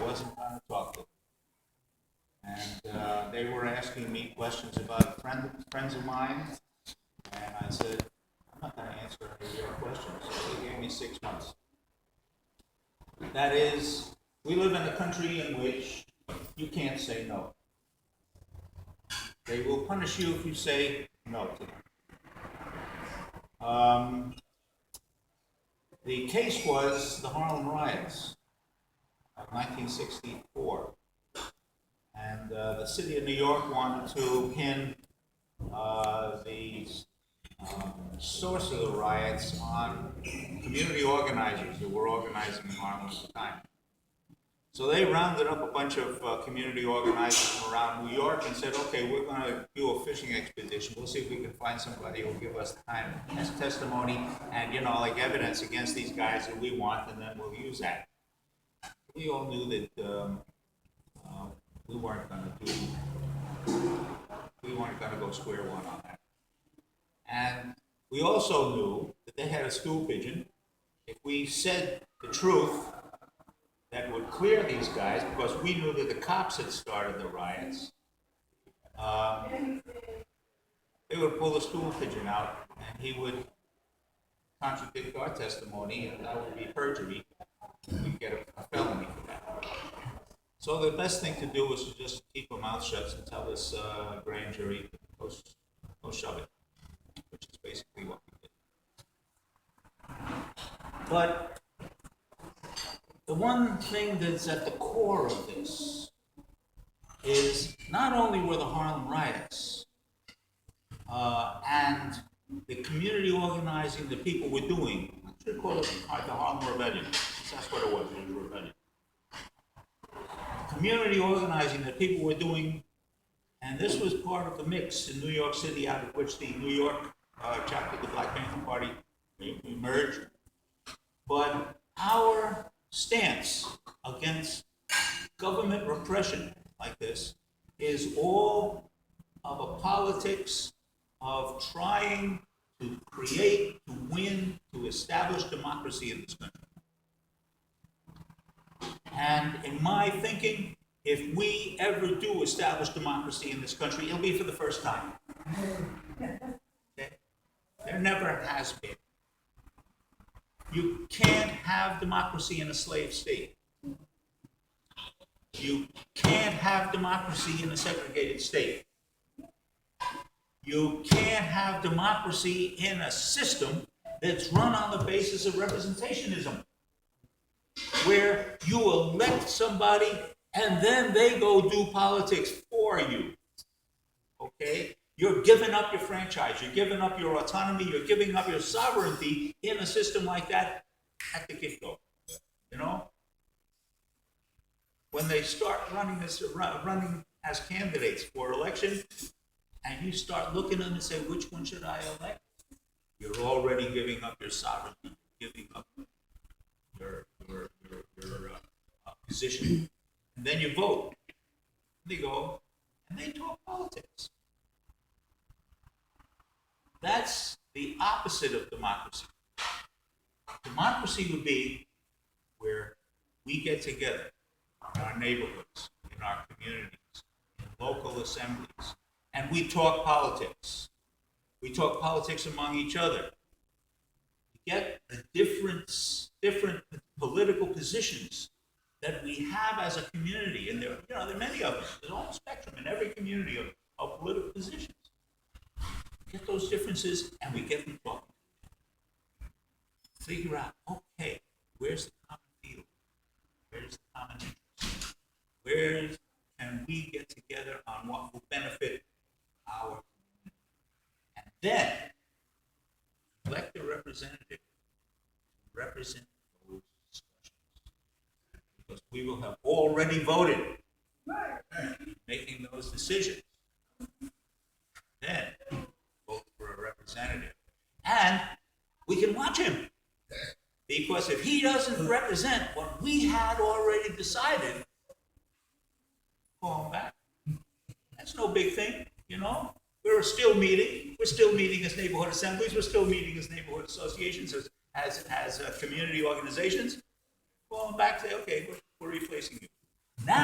wasn't going to talk to them. And they were asking me questions about friends of mine, and I said, I'm not going to answer any of your questions. So they gave me 6 months. That is, we live in a country in which you can't say no. They will punish you if you say no to them. The case was the Harlem riots of 1964. And the city of New York wanted to pin the source of the riots on community organizers who were organizing in Harlem at the time. So they rounded up a bunch of community organizers from around New York and said, okay, we're going to do a fishing expedition. We'll see if we can find somebody who will give us time as testimony and, you know, like evidence against these guys that we want, and then we'll use that. We all knew that we weren't going to go square one on that. And we also knew that they had a stool pigeon. If we said the truth, that would clear these guys, because we knew that the cops had started the riots. They would pull the stool pigeon out, and he would contradict our testimony, and that would be perjury. We'd get a felony for that. So the best thing to do was to just keep our mouth shut and tell this grand jury, go shove it, which is basically what we did. But the one thing that's at the core of this is not only were the Harlem riots and the community organizing that people were doing, I should call it the Harlem Rebellion, because that's what it was a rebellion. Community organizing that people were doing, and this was part of the mix in New York City, out of which the New York chapter of the Black Panther Party emerged. But our stance against government repression like this is all of a politics of trying to create, to win, to establish democracy in this country. And in my thinking, if we ever do establish democracy in this country, it'll be for the first time. Okay? There never has been. You can't have democracy in a slave state. You can't have democracy in a segregated state. You can't have democracy in a system that's run on the basis of representationism, where you elect somebody and then they go do politics for you. Okay? You're giving up your franchise, you're giving up your autonomy, you're giving up your sovereignty in a system like that at the get-go. You know? When they start running as candidates for election, and you start looking at them and say, which one should I elect? You're already giving up your sovereignty, giving up your position. And then you vote. They go and they talk politics. That's the opposite of democracy. Democracy would be where we get together in our neighborhoods, in our communities, in local assemblies, and we talk politics. We talk politics among each other. We get the different political positions that we have as a community, and there are many of them. There's a whole spectrum in every community of political positions. Get those differences, and we get them talking. Figure out, okay, where's the common field? Where's the common interest? Where can we get together on what will benefit our community? And then elect a representative to represent those discussions. Because we will have already voted, making those decisions. Then vote for a representative. And we can watch him. Because if he doesn't represent what we had already decided, call him back. That's no big thing, you know. We're still meeting. We're still meeting as neighborhood assemblies. We're still meeting as neighborhood associations, as community organizations. Call him back and say, okay, we're replacing you.